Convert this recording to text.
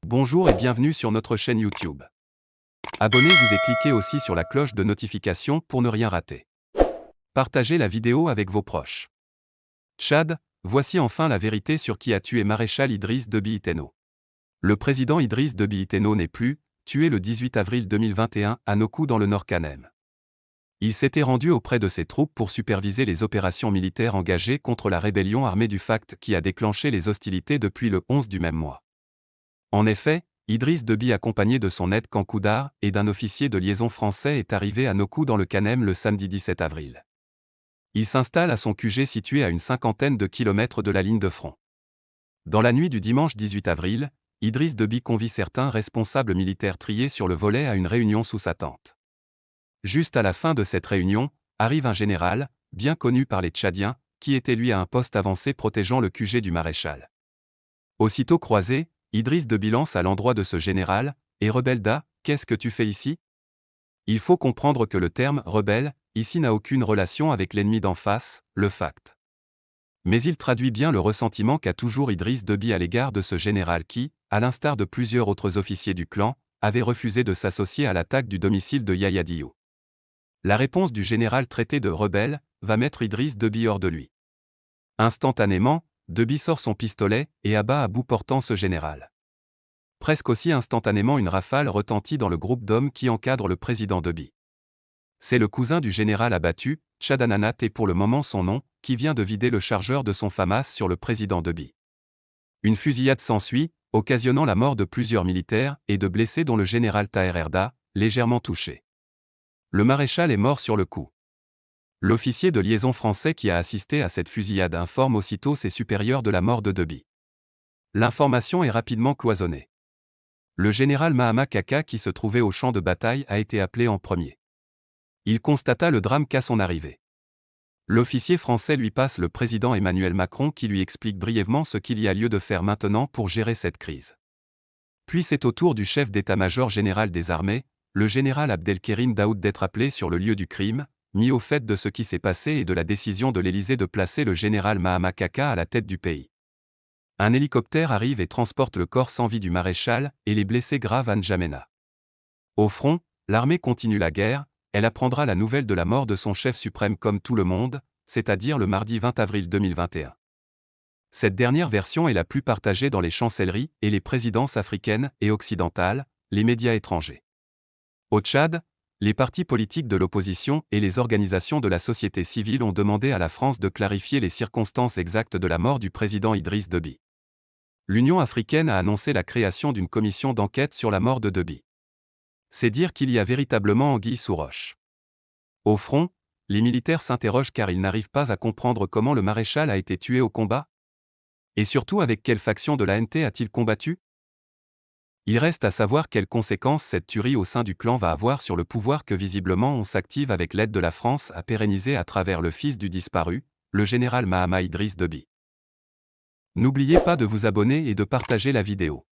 Bonjour et bienvenue sur notre chaîne YouTube. Abonnez-vous et cliquez aussi sur la cloche de notification pour ne rien rater. Partagez la vidéo avec vos proches. Tchad, voici enfin la vérité sur qui a tué Maréchal Idriss Déby Itno. Le président Idriss Déby Itno n'est plus, tué le 18 avril 2021 à Nokou dans le Nord Kanem. Il s'était rendu auprès de ses troupes pour superviser les opérations militaires engagées contre la rébellion armée du FACT qui a déclenché les hostilités depuis le 11 du même mois. En effet, Idriss Déby accompagné de son aide Kankoudar et d'un officier de liaison français est arrivé à Nokou dans le Kanem le samedi 17 avril. Il s'installe à son QG situé à une cinquantaine de kilomètres de la ligne de front. Dans la nuit du dimanche 18 avril, Idriss Déby convie certains responsables militaires triés sur le volet à une réunion sous sa tente. Juste à la fin de cette réunion, arrive un général, bien connu par les Tchadiens, qui était lui à un poste avancé protégeant le QG du maréchal. Aussitôt croisé, Idriss Déby lance à l'endroit de ce général, « Et rebelle-da, qu'est-ce que tu fais ici ?» Il faut comprendre que le terme « rebelle » ici n'a aucune relation avec l'ennemi d'en face, le FACT. Mais il traduit bien le ressentiment qu'a toujours Idriss Déby à l'égard de ce général qui, à l'instar de plusieurs autres officiers du clan, avait refusé de s'associer à l'attaque du domicile de Yahya Diou. La réponse du général traité de « rebelle » va mettre Idriss Déby hors de lui. Instantanément, Déby sort son pistolet et abat à bout portant ce général. Presque aussi instantanément une rafale retentit dans le groupe d'hommes qui encadre le président Déby. C'est le cousin du général abattu, Tchadananat et pour le moment son nom, qui vient de vider le chargeur de son FAMAS sur le président Déby. Une fusillade s'ensuit, occasionnant la mort de plusieurs militaires et de blessés dont le général Taher Erda, légèrement touché. Le maréchal est mort sur le coup. L'officier de liaison français qui a assisté à cette fusillade informe aussitôt ses supérieurs de la mort de Déby. L'information est rapidement cloisonnée. Le général Mahama Kaka qui se trouvait au champ de bataille a été appelé en premier. Il constata le drame qu'à son arrivée. L'officier français lui passe le président Emmanuel Macron qui lui explique brièvement ce qu'il y a lieu de faire maintenant pour gérer cette crise. Puis c'est au tour du chef d'état-major général des armées, le général Abdelkerim Daoud d'être appelé sur le lieu du crime, mis au fait de ce qui s'est passé et de la décision de l'Élysée de placer le général Mahama Kaka à la tête du pays. Un hélicoptère arrive et transporte le corps sans vie du maréchal et les blessés graves à N'Djamena. Au front, l'armée continue la guerre, elle apprendra la nouvelle de la mort de son chef suprême comme tout le monde, c'est-à-dire le mardi 20 avril 2021. Cette dernière version est la plus partagée dans les chancelleries et les présidences africaines et occidentales, les médias étrangers. Au Tchad, les partis politiques de l'opposition et les organisations de la société civile ont demandé à la France de clarifier les circonstances exactes de la mort du président Idriss Déby. L'Union africaine a annoncé la création d'une commission d'enquête sur la mort de Déby. C'est dire qu'il y a véritablement anguille sous roche. Au front, les militaires s'interrogent car ils n'arrivent pas à comprendre comment le maréchal a été tué au combat. Et surtout avec quelle faction de l'ANT a-t-il combattu? Il reste à savoir quelles conséquences cette tuerie au sein du clan va avoir sur le pouvoir que visiblement on s'active avec l'aide de la France à pérenniser à travers le fils du disparu, le général Mahama Idriss Déby. N'oubliez pas de vous abonner et de partager la vidéo.